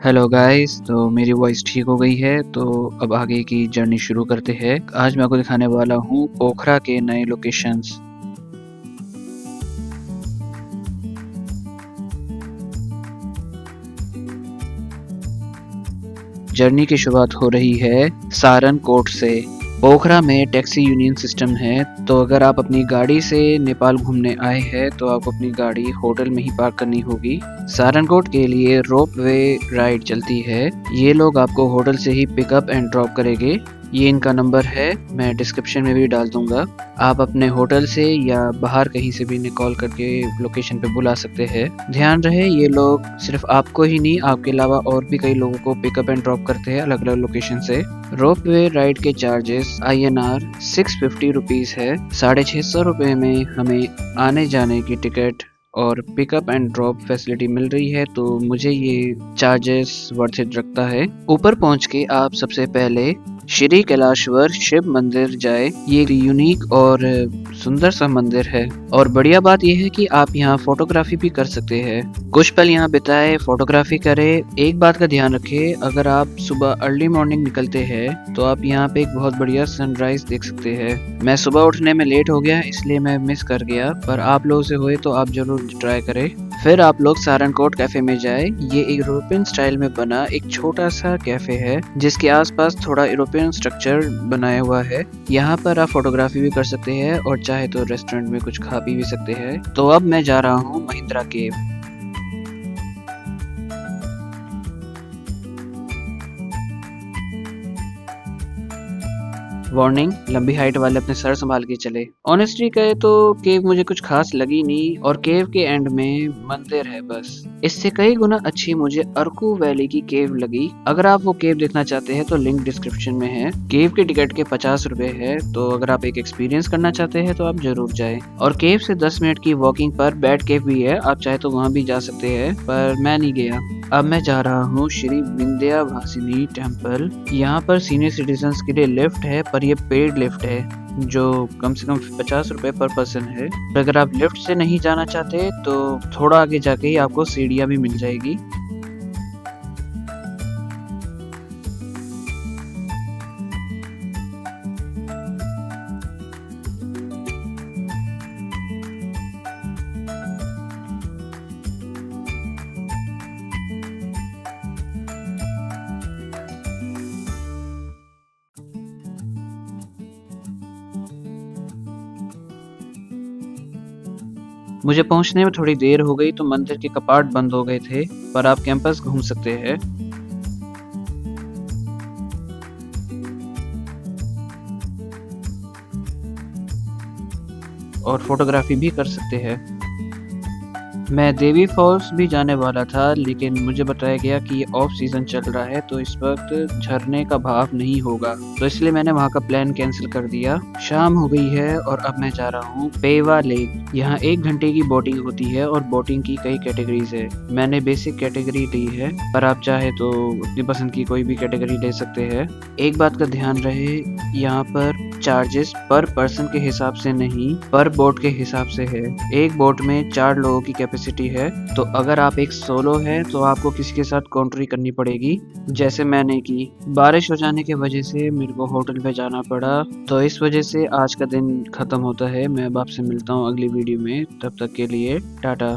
Hello guys, तो मेरी voice ठीक हो गई है। तो अब आगे की जर्नी शुरू करते हैं। आज मैं आपको दिखाने वाला हूँ पोखरा के नए लोकेशंस। जर्नी की शुरुआत हो रही है सारनकोट से। पोखरा में टैक्सी यूनियन सिस्टम है, तो अगर आप अपनी गाड़ी से नेपाल घूमने आए हैं तो आपको अपनी गाड़ी होटल में ही पार्क करनी होगी। सारनकोट के लिए रोप वे राइड चलती है। ये लोग आपको होटल से ही पिकअप एंड ड्रॉप करेंगे। ये इनका नंबर है, मैं डिस्क्रिप्शन में भी डाल दूंगा। आप अपने होटल से या बाहर कहीं से भी इन्हें कॉल करके लोकेशन पे बुला सकते हैं। ध्यान रहे, ये लोग सिर्फ आपको ही नहीं, आपके अलावा और भी कई लोगों को पिकअप एंड ड्रॉप करते हैं अलग अलग लोकेशन से। रोप वे राइड के चार्जेस INR 650 रुपीज़ है। 650 रुपये में हमें आने जाने की टिकट और पिकअप एंड ड्रॉप फैसिलिटी मिल रही है, तो मुझे ये चार्जेस वर्थ इट लगता है। ऊपर पहुंच के आप सबसे पहले श्री कैलाशवर शिव मंदिर जाए। ये एक यूनिक और सुंदर सा मंदिर है, और बढ़िया बात यह है कि आप यहाँ फोटोग्राफी भी कर सकते हैं। कुछ पल यहाँ बिताए, फोटोग्राफी करें। एक बात का ध्यान रखें, अगर आप सुबह अर्ली मॉर्निंग निकलते हैं तो आप यहाँ पे एक बहुत बढ़िया सनराइज देख सकते हैं। मैं सुबह उठने में लेट हो गया, इसलिए मैं मिस कर गया, पर आप लोगों से हुए तो आप जरूर ट्राई करें। फिर आप लोग सारनकोट कैफे में जाए। ये यूरोपियन स्टाइल में बना एक छोटा सा कैफे है, जिसके आसपास थोड़ा यूरोपियन स्ट्रक्चर बनाया हुआ है। यहाँ पर आप फोटोग्राफी भी कर सकते हैं और चाहे तो रेस्टोरेंट में कुछ खा पी भी सकते हैं। तो अब मैं जा रहा हूँ महिंद्रा केव। वार्निंग, लंबी हाइट वाले अपने सर संभाल के चले। ऑनेस्टली कहे तो केव मुझे कुछ खास लगी नहीं, और केव के एंड में मंदिर है बस। इससे कई गुना अच्छी मुझे अर्कू वैली की केव लगी। अगर आप वो केव देखना चाहते हैं तो लिंक डिस्क्रिप्शन में है। केव की टिकट के 50 रुपए है, तो अगर आप एक एक्सपीरियंस करना चाहते हैं तो आप जरूर जाए। और केव से 10 मिनट की वॉकिंग पर बैट केव भी है, आप चाहे तो वहाँ भी जा सकते हैं, पर मैं नहीं गया। अब मैं जा रहा हूँ श्री विंध्यावासिनी टेम्पल। यहाँ पर सीनियर सिटीजन के लिए लिफ्ट है, पर ये पेड लिफ्ट है जो कम से कम 50 रुपए पर पर्सन है। अगर आप लिफ्ट से नहीं जाना चाहते तो थोड़ा आगे जाके ही आपको सीढ़ियाँ भी मिल जाएगी। मुझे पहुंचने में थोड़ी देर हो गई, तो मंदिर के कपाट बंद हो गए थे, पर आप कैंपस घूम सकते हैं और फोटोग्राफी भी कर सकते हैं। मैं देवी फॉल्स भी जाने वाला था, लेकिन मुझे बताया गया कि ये ऑफ सीजन चल रहा है, तो इस वक्त झरने का भाव नहीं होगा, तो इसलिए मैंने वहाँ का प्लान कैंसिल कर दिया। शाम हो गई है और अब मैं जा रहा हूँ पेवा लेक। यहाँ 1 घंटे की बोटिंग होती है, और बोटिंग की कई कैटेगरीज है। मैंने बेसिक कैटेगरी ली है, पर आप चाहे तो अपनी पसंद की कोई भी कैटेगरी ले सकते हैं। एक बात का ध्यान रहे, यहाँ पर चार्जेस पर पर्सन के हिसाब से नहीं, पर बोट के हिसाब से है। एक बोट में 4 लोगों की कैपेसिटी है, तो अगर आप एक सोलो है तो आपको किसी के साथ कॉन्ट्री करनी पड़ेगी, जैसे मैंने की। बारिश हो जाने की वजह से मेरे को होटल पे जाना पड़ा, तो इस वजह से आज का दिन खत्म होता है। मैं अब आपसे मिलता हूँ अगली वीडियो में, तब तक के लिए टाटा।